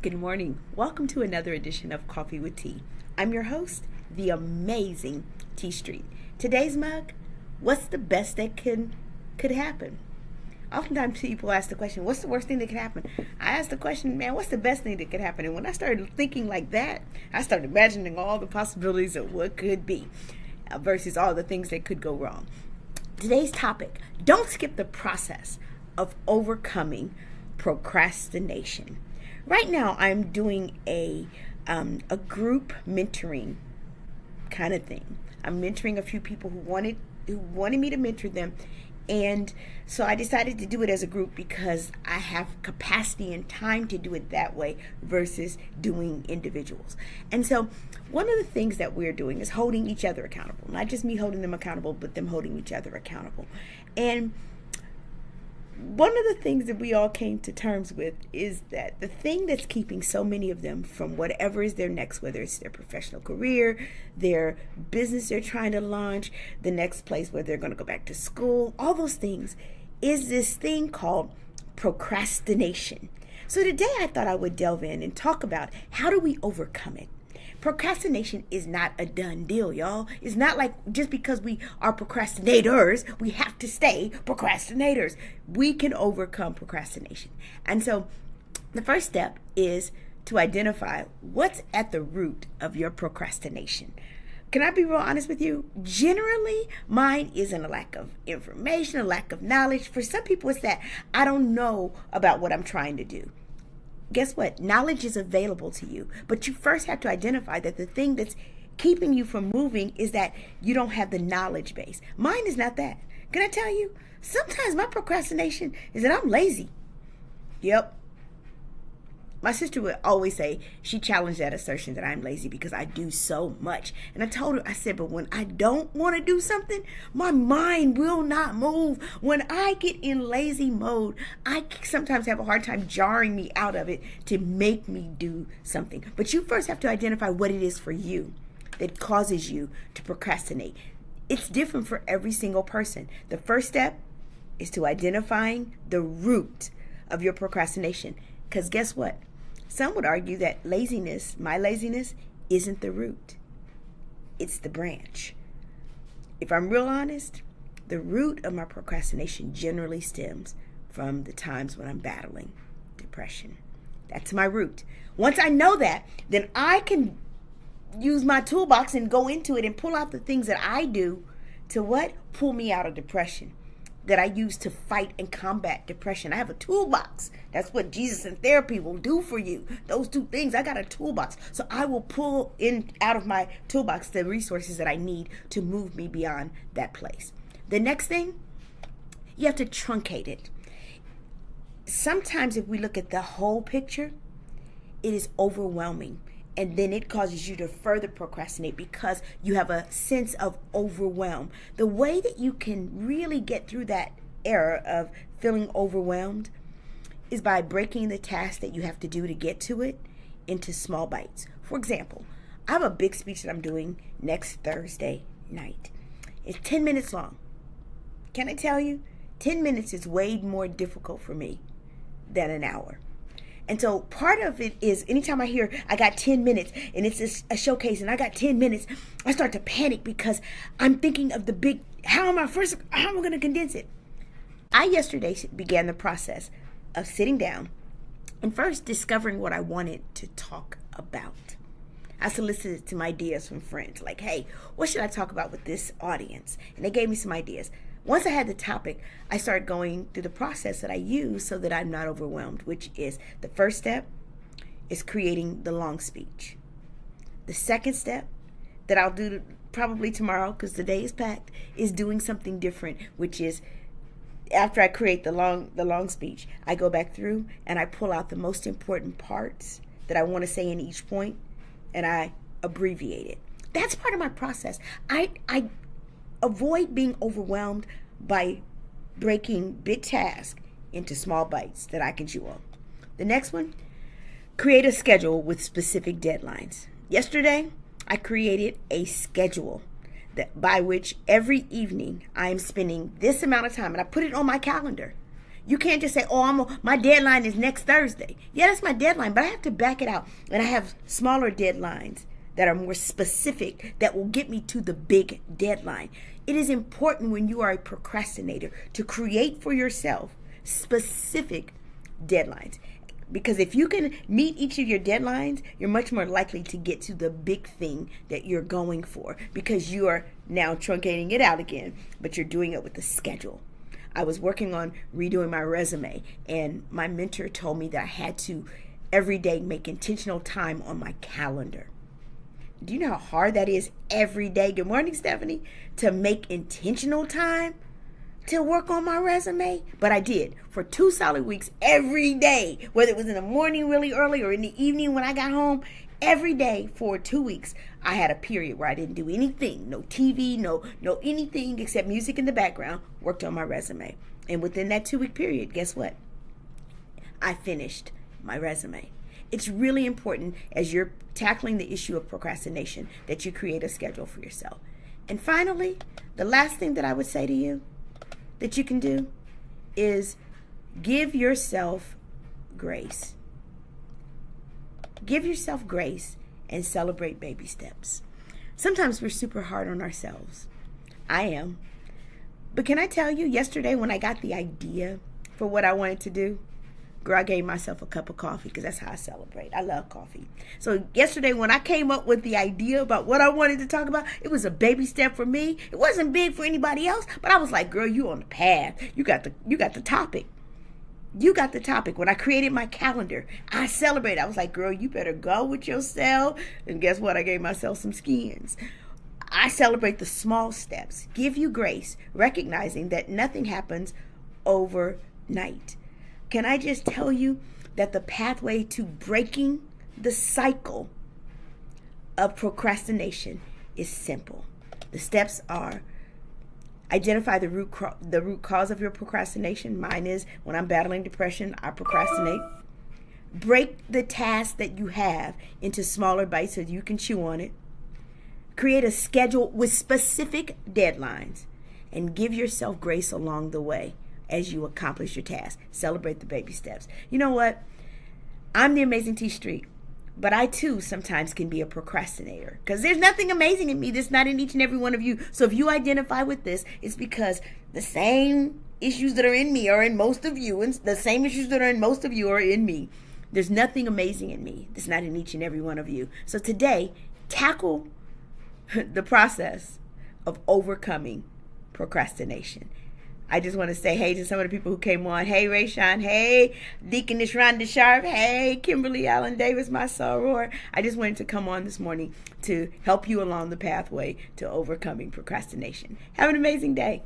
Good morning. Welcome to another edition of Coffee with Tea. I'm your host, the amazing Tea Street. Today's mug, what's the best that could happen? Oftentimes people ask the question, what's the worst thing that could happen? I ask the question, man, what's the best thing that could happen? And when I started thinking like that, I started imagining all the possibilities of what could be versus all the things that could go wrong. Today's topic, don't skip the process of overcoming procrastination. Right now, I'm doing a group mentoring kind of thing. I'm mentoring a few people who wanted me to mentor them, and so I decided to do it as a group because I have capacity and time to do it that way versus doing individuals. And so one of the things that we're doing is holding each other accountable. Not just me holding them accountable, but them holding each other accountable. And one of the things that we all came to terms with is that the thing that's keeping so many of them from whatever is their next, whether it's their professional career, their business they're trying to launch, the next place where they're going to go back to school, all those things, is this thing called procrastination. So today I thought I would delve in and talk about how do we overcome it. Procrastination is not a done deal, y'all. It's not like just because we are procrastinators, we have to stay procrastinators. We can overcome procrastination. And so the first step is to identify what's at the root of your procrastination. Can I be real honest with you? Generally, mine isn't a lack of information, a lack of knowledge. For some people, it's that I don't know about what I'm trying to do. Guess what? Knowledge is available to you, but you first have to identify that the thing that's keeping you from moving is that you don't have the knowledge base. Mine is not that. Can I tell you? Sometimes my procrastination is that I'm lazy. Yep. My sister would always say, she challenged that assertion that I'm lazy because I do so much. And I told her, I said, but when I don't want to do something, my mind will not move. When I get in lazy mode, I sometimes have a hard time jarring me out of it to make me do something. But you first have to identify what it is for you that causes you to procrastinate. It's different for every single person. The first step is to identifying the root of your procrastination. Because guess what? Some would argue that laziness, my laziness, isn't the root. It's the branch. If I'm real honest, the root of my procrastination generally stems from the times when I'm battling depression. That's my root. Once I know that, then I can use my toolbox and go into it and pull out the things that I do to what? Pull me out of depression. That I use to fight and combat depression. I have a toolbox. That's what Jesus and therapy will do for you. Those two things. I got a toolbox. So I will pull in out of my toolbox the resources that I need to move me beyond that place. The next thing, you have to truncate it. Sometimes if we look at the whole picture, it is overwhelming. And then it causes you to further procrastinate because you have a sense of overwhelm. The way that you can really get through that era of feeling overwhelmed is by breaking the task that you have to do to get to it into small bites. For example, I have a big speech that I'm doing next Thursday night. It's 10 minutes long. Can I tell you? 10 minutes is way more difficult for me than an hour. And so part of it is anytime I hear I got 10 minutes and it's a showcase and I got 10 minutes, I start to panic because I'm thinking of the big, how am I going to condense it? I yesterday began the process of sitting down and first discovering what I wanted to talk about. I solicited some ideas from friends like, hey, what should I talk about with this audience? And they gave me some ideas. Once I had the topic, I started going through the process that I use so that I'm not overwhelmed, which is the first step is creating the long speech. The second step that I'll do probably tomorrow because the day is packed is doing something different, which is after I create the long speech, I go back through and I pull out the most important parts that I want to say in each point and I abbreviate it. That's part of my process. I avoid being overwhelmed by breaking big tasks into small bites that I can chew on. The next one, create a schedule with specific deadlines. Yesterday, I created a schedule that by which every evening I am spending this amount of time, and I put it on my calendar. You can't just say, oh, my deadline is next Thursday. Yeah, that's my deadline, but I have to back it out. And I have smaller deadlines that are more specific that will get me to the big deadline. It is important when you are a procrastinator to create for yourself specific deadlines. Because if you can meet each of your deadlines, you're much more likely to get to the big thing that you're going for, because you are now truncating it out again, but you're doing it with a schedule. I was working on redoing my resume, and my mentor told me that I had to every day make intentional time on my calendar. Do you know how hard that is every day? Good morning, Stephanie. To make intentional time to work on my resume. But I did for 2 solid weeks every day, whether it was in the morning really early or in the evening when I got home. Every day for 2 weeks, I had a period where I didn't do anything, no TV, no anything except music in the background, worked on my resume. And within that 2-week period, guess what? I finished my resume. It's really important as you're tackling the issue of procrastination that you create a schedule for yourself. And finally, the last thing that I would say to you that you can do is give yourself grace. Give yourself grace and celebrate baby steps. Sometimes we're super hard on ourselves. I am. But can I tell you, yesterday when I got the idea for what I wanted to do, girl, I gave myself a cup of coffee because that's how I celebrate. I love coffee. So yesterday when I came up with the idea about what I wanted to talk about, it was a baby step for me. It wasn't big for anybody else, but I was like, girl, you on the path. You got the topic. You got the topic. When I created my calendar, I celebrated. I was like, girl, you better go with yourself. And guess what? I gave myself some skins. I celebrate the small steps. Give you grace, recognizing that nothing happens overnight. Can I just tell you that the pathway to breaking the cycle of procrastination is simple. The steps are: identify the root cause of your procrastination. Mine is when I'm battling depression, I procrastinate. Break the task that you have into smaller bites so you can chew on it. Create a schedule with specific deadlines, and give yourself grace along the way as you accomplish your task. Celebrate the baby steps. You know what? I'm the amazing T Street, but I too sometimes can be a procrastinator, because there's nothing amazing in me that's not in each and every one of you. So if you identify with this, it's because the same issues that are in me are in most of you, and the same issues that are in most of you are in me. There's nothing amazing in me that's not in each and every one of you. So today, tackle the process of overcoming procrastination. I just want to say hey to some of the people who came on. Hey, Rayshawn. Hey, Deaconess Rhonda Sharp. Hey, Kimberly Allen Davis, my soror. I just wanted to come on this morning to help you along the pathway to overcoming procrastination. Have an amazing day.